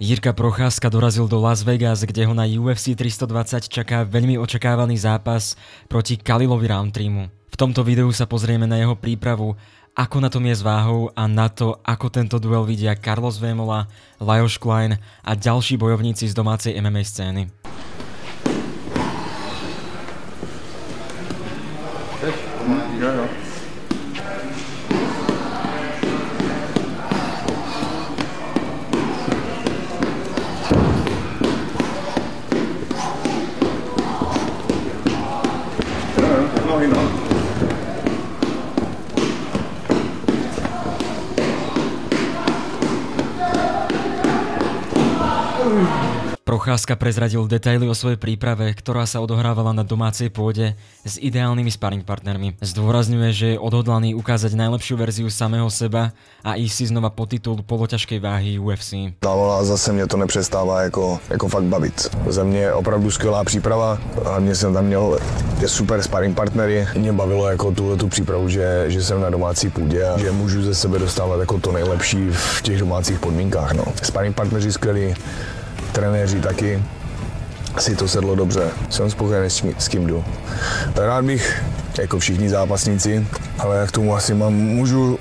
Jirka Procházka dorazil do Las Vegas, kde ho na UFC 320 čaká veľmi očakávaný zápas proti Khalilovi Roundtreemu. V tomto videu sa pozrieme na jeho prípravu, ako na tom je s váhou a na to, ako tento duel vidia Carlos Vémola, Lajos Klein a ďalší bojovníci z domácej MMA scény. Procházka prezradil detaily o svojej príprave, ktorá sa odohrávala na domácej pôde s ideálnymi sparring partnermi. Zdôrazňuje, že je odhodlaný ukázať najlepšiu verziu samého seba a ísť si znova po titul poloťažkej váhy UFC. A zase mě to nepřestává jako fakt bavit. Za mě je opravdu skvělá příprava, hlavně jsem tam měl super sparring partnery. Mě bavilo jako tu přípravu, že jsem na domácí půdě a že můžu ze sebe dostávat jako to nejlepší v těch domácích podmínkách. No. Sparring partneři skvělí, trenéři taky, si to sedlo dobře, jsem spokojený s kým jdu. Rád bych, jako všichni zápasníci, ale jak tomu asi můžu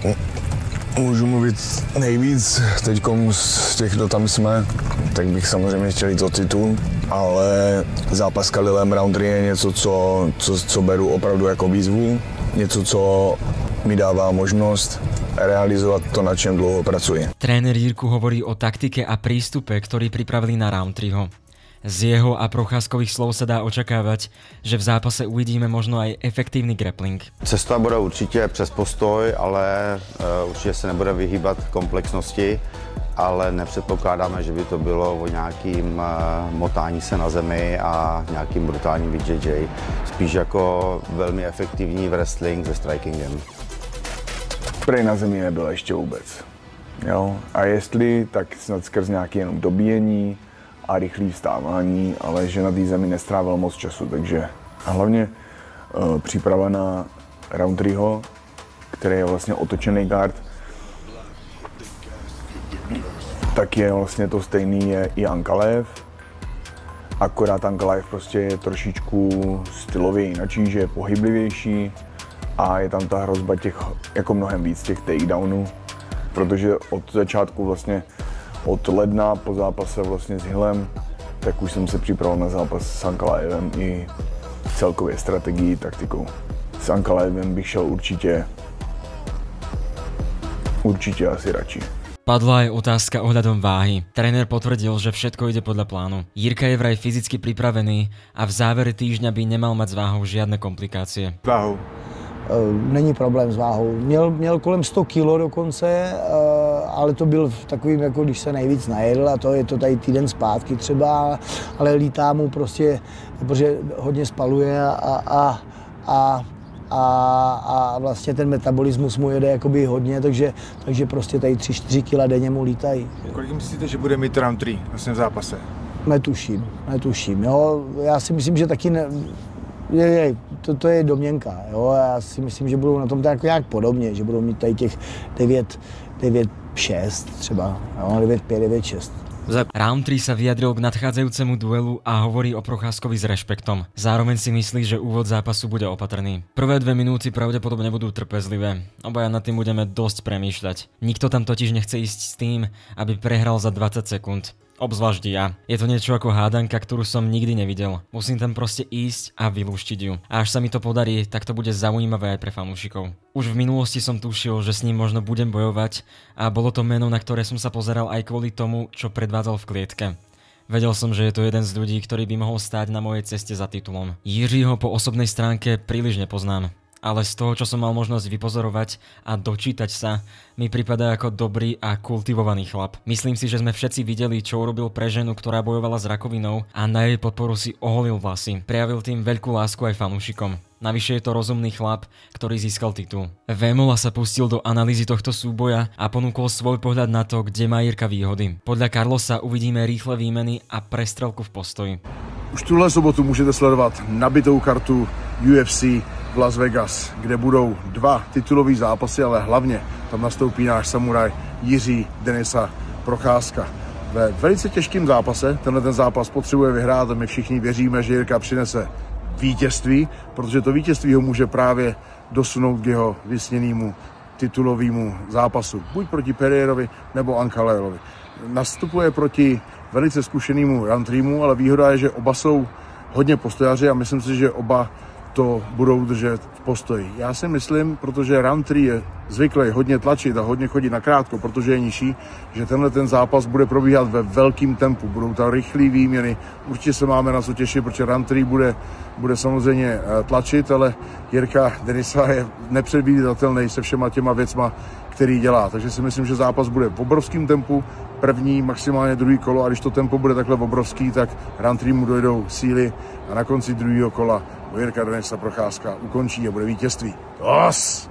mluvit nejvíc, teďkom z těch, kdo tam jsme, tak bych samozřejmě chtěl jít o titul, ale zápas s Khalilem Roundtree je něco, co beru opravdu jako výzvu, něco, co mi dává možnost realizovať to, na čem dlho pracuji. Tréner Jirku hovorí o taktike a prístupe, ktorý pripravili na Roundtreeho. Z jeho a Procházkových slov sa dá očakávať, že v zápase uvidíme možno aj efektívny grappling. Cesta bude určitě přes postoj, ale určitě se nebude vyhýbat komplexnosti, ale nepředpokládáme, že by to bylo o nějakým motání se na zemi a nějakým brutálním BJJ. Spíš jako velmi efektivní wrestling se strikingem. Prej na zemi nebyl ještě vůbec. Jo? A jestli, tak snad skrz nějaké jenom dobíjení a rychlé vstávání, ale že na té zemi nestrávil moc času, takže a hlavně příprava na Roundtreeho, který je vlastně otočený guard, tak je vlastně to stejný je i Ankalaev, akorát Ankalaev prostě je trošičku stylově jinačí, že je pohyblivější a je tam ta hrozba těch, jako mnohem víc těch takedownů, protože od začátku vlastně, od ledna po zápase vlastně s Hillem, tak už jsem se připravil na zápas s Ankalaevem i celkově strategií, taktikou. S Ankalaevem bych šel určitě asi radši. Padla aj otázka ohľadom váhy. Tréner potvrdil, že všetko ide podľa plánu. Jirka je vraj fyzicky pripravený a v závere týždňa by nemal mať s váhou žiadne komplikácie. Váhou. Není problém s váhou. Měl kolem 100 kg dokonce, ale to byl takovým, jako když se nejvíc najedl, a to je to tady týden zpátky třeba, ale lítá mu prostě, protože hodně spaluje a vlastně ten metabolismus mu jede jakoby hodně, takže prostě tady 3-4 kg denně mu lítají. Kolik myslíte, že bude mít Roundtree vlastně v zápase? Netuším. Jo. Já si myslím, že taky to je domněnka. Jo. Já si myslím, že budou na tom tak nějak podobně, že budou mít tady těch 9-6 třeba, jo, 9-5, 9-6. Roundtree sa vyjadril k nadchádzajúcemu duelu a hovorí o Procházkovi s rešpektom. Zároveň si myslí, že úvod zápasu bude opatrný. Prvé 2 minúty pravdepodobne budú trpezlivé. Obaja nad tým budeme dosť premýšľať. Nikto tam totiž nechce ísť s tým, aby prehral za 20 sekúnd. Obzvlášť ja. Je to niečo ako hádanka, ktorú som nikdy nevidel. Musím tam proste ísť a vylúštiť ju. A až sa mi to podarí, tak to bude zaujímavé aj pre fanúšikov. Už v minulosti som tušil, že s ním možno budem bojovať a bolo to meno, na ktoré som sa pozeral aj kvôli tomu, čo predvádzal v klietke. Vedel som, že je to jeden z ľudí, ktorý by mohol stáť na mojej ceste za titulom. Jiřího po osobnej stránke príliš nepoznám. Ale z toho, čo som mal možnosť vypozorovať a dočítať sa, mi pripadá ako dobrý a kultivovaný chlap. Myslím si, že sme všetci videli, čo urobil pre ženu, ktorá bojovala s rakovinou a na jej podporu si oholil vlasy. Prejavil tým veľkú lásku aj fanúšikom. Navyše je to rozumný chlap, ktorý získal titul. Vémola sa pustil do analýzy tohto súboja a ponúkol svoj pohľad na to, kde má Jirka výhody. Podľa Carlosa uvidíme rýchle výmeny a prestrelku v postoji. Už tuhle sobotu můžete sledovat nabitou kartu UFC v Las Vegas, kde budou 2 titulové zápasy, ale hlavně tam nastoupí náš samuraj Jiří Denisa Procházka. ve velice těžkém zápase. Tenhle ten zápas potřebuje vyhrát a my všichni věříme, že Jirka přinese vítězství, protože to vítězství ho může právě dosunout k jeho vysněnému titulovému zápasu. Buď proti Pereirovi nebo Ankalaevovi. Nastupuje proti velice zkušenému Rantreemu, ale výhoda je, že oba jsou hodně postojaři a myslím si, že oba to budou držet v postoji. Já si myslím, protože Rountree je zvyklý hodně tlačit a hodně chodit na krátko, protože je nižší, že tenhle ten zápas bude probíhat ve velkém tempu. Budou tam rychlé výměny. Určitě se máme na co těšit, protože Rountree bude samozřejmě tlačit, ale Jirka Denisa je nepředvídatelný se všema těma věcma, který dělá. Takže si myslím, že zápas bude v obrovském tempu, první, maximálně druhý kolo, a když to tempo bude takhle obrovský, tak Rountree mu dojdou síly a na konci druhého kola Jirka Denisa Procházka ukončí a bude vítězství. Os!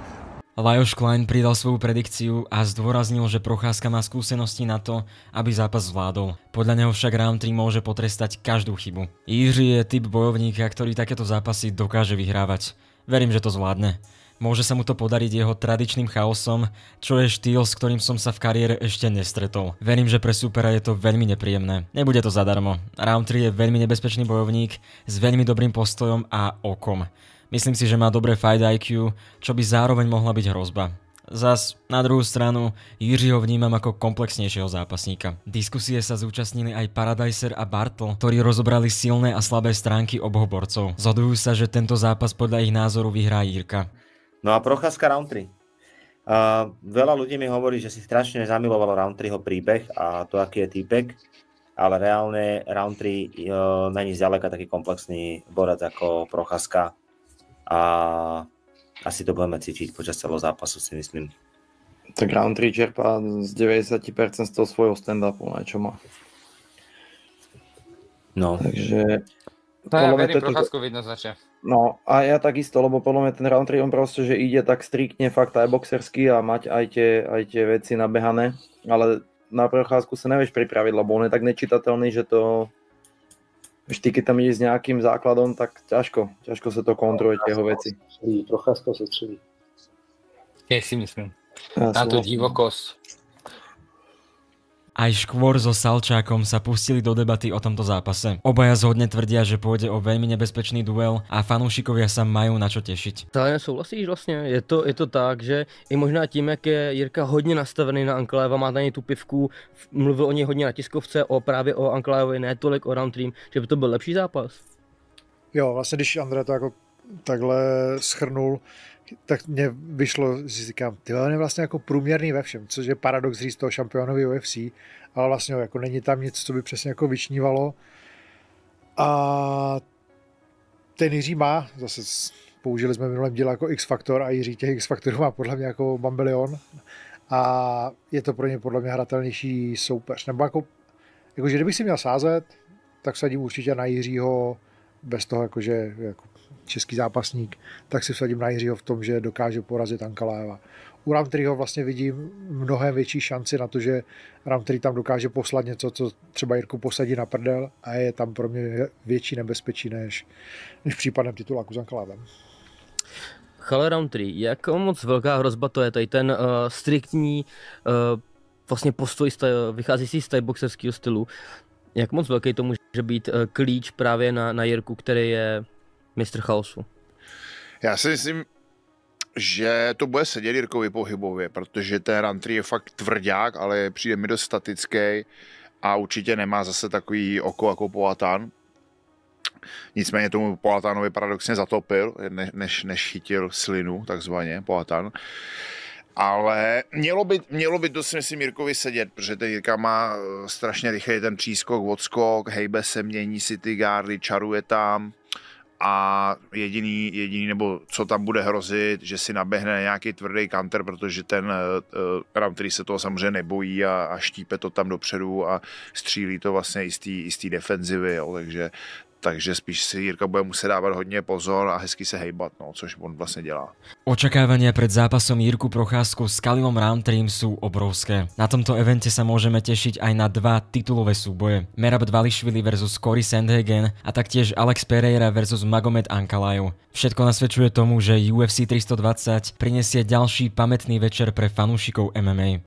Lajos Klein pridal svoju predikciu a zdôraznil, že Procházka má skúsenosti na to, aby zápas zvládol. Podľa neho však Rountree môže potrestať každú chybu. Jiří je typ bojovníka, ktorý takéto zápasy dokáže vyhrávať. Verím, že to zvládne. Môže sa mu to podariť jeho tradičným chaosom, čo je štýl, s ktorým som sa v kariére ešte nestretol. Verím, že pre supera je to veľmi nepríjemné. Nebude to zadarmo. Rountree je veľmi nebezpečný bojovník s veľmi dobrým postojom a okom. Myslím si, že má dobré fight IQ, čo by zároveň mohla byť hrozba. Zas, na druhú stranu, Jiřího vnímam ako komplexnejšieho zápasníka. Diskusie sa zúčastnili aj Paradiser a Bartl, ktorí rozobrali silné a slabé stránky oboch borcov. Zhodujú sa, že tento zápas podľa ich názoru vyhrá Jirka. No a Procházka Rountree. Veľa ľudí mi hovorí, že si strašne zamilovalo Rountreeho príbeh a to, aký je týpek, ale reálne Rountree není zďaleka taký komplexný borec ako Procházka a asi to budeme cítiť počas celého zápasu, si myslím. Tak Rountree čerpá z 90% z toho svojho stand-upu, čo má. No. Takže... To ja verím Procházku jednoznačne. No a ja takisto, lebo podľa mňa ten Rountree on proste, že ide tak striktne fakt aj boxersky a mať aj tie veci nabehané, ale na Procházku sa nevieš pripraviť, lebo on je tak nečitateľný, že to... Ty keď tam ideš s nejakým základom, tak ťažko sa to kontroluje jeho veci. Procházka sa střelí. Ja si myslím. Na tú divokosť. Aj Škvor so Salčákom sa pustili do debaty o tomto zápase. Obaja zhodne tvrdia, že pôjde o veľmi nebezpečný duel a fanúšikovia sa majú na čo tešiť. Ale souhlasíš vlastně, je to tak, že i možná tím, jak je Jirka hodně nastavený na Ankalaeva, má tady tu pivku, mluvil o něj hodně na tiskovce, právě o Ankalaevovi, ne tolik o Rountree, že by to byl lepší zápas. Jo, vlastně když Andrej to jako takhle shrnul, tak mě vyšlo, že říkám, on je vlastně jako průměrný ve všem, což je paradox říct toho šampiónovi UFC, ale vlastně jako není tam nic, co by přesně jako vyčnívalo. A ten Jiří má, zase použili jsme v minulém díle jako X-faktor a Jiří těch X-faktorů má podle mě jako bambilion a je to pro ně podle mě hratelnější soupeř. Nebo jako že kdybych si měl sázet, tak sadím určitě na Jiřího bez toho, jakože jako český zápasník, tak si vsadím na Jiřího v tom, že dokáže porazit Ankalaeva. U Rountrieho vlastně vidím mnohem větší šanci na to, že Rountree tam dokáže poslat něco, co třeba Jirku posadí na prdel a je tam pro mě větší nebezpečí než případem tituláku s Ankalaevem. Chale Rountree, jak moc velká hrozba to je tady ten striktní vlastně postoj, vychází z té boxerského stylu, jak moc velký to může být klíč právě na Jirku, který je mistr chaosu? Já si myslím, že to bude sedět Jirkovi pohybově, protože ten Rountree je fakt tvrdák, ale přijde mi dost statický a určitě nemá zase takový oko jako Poatan. Nicméně tomu Poatanovi paradoxně zatopil, než chytil slinu, takzvaně Poatan. Ale mělo by to si myslím Jirkovi sedět, protože ten Jirka má strašně rychlý ten přískok, odskok, hejbe se, mění si ty gardy, čaruje tam. A jediný, nebo co tam bude hrozit, že si naběhne nějaký tvrdý counter, protože ten Rountree se toho samozřejmě nebojí a štípe to tam dopředu a střílí to vlastně i z té defenzivy, jo, takže spíš si Jirka bude muset dávat hodně pozor a hezky se hejbat, no, což on vlastně dělá. Očakávania pred zápasom Jirku Procházku s Khalilom Rountreem sú obrovské. Na tomto evente sa môžeme tešiť aj na 2 titulové súboje. Merab Dvalishvili versus Cory Sandhagen a taktiež Alex Pereira versus Magomed Ankalaev. Všetko nasvedčuje tomu, že UFC 320 prinesie ďalší pamätný večer pre fanúšikov MMA.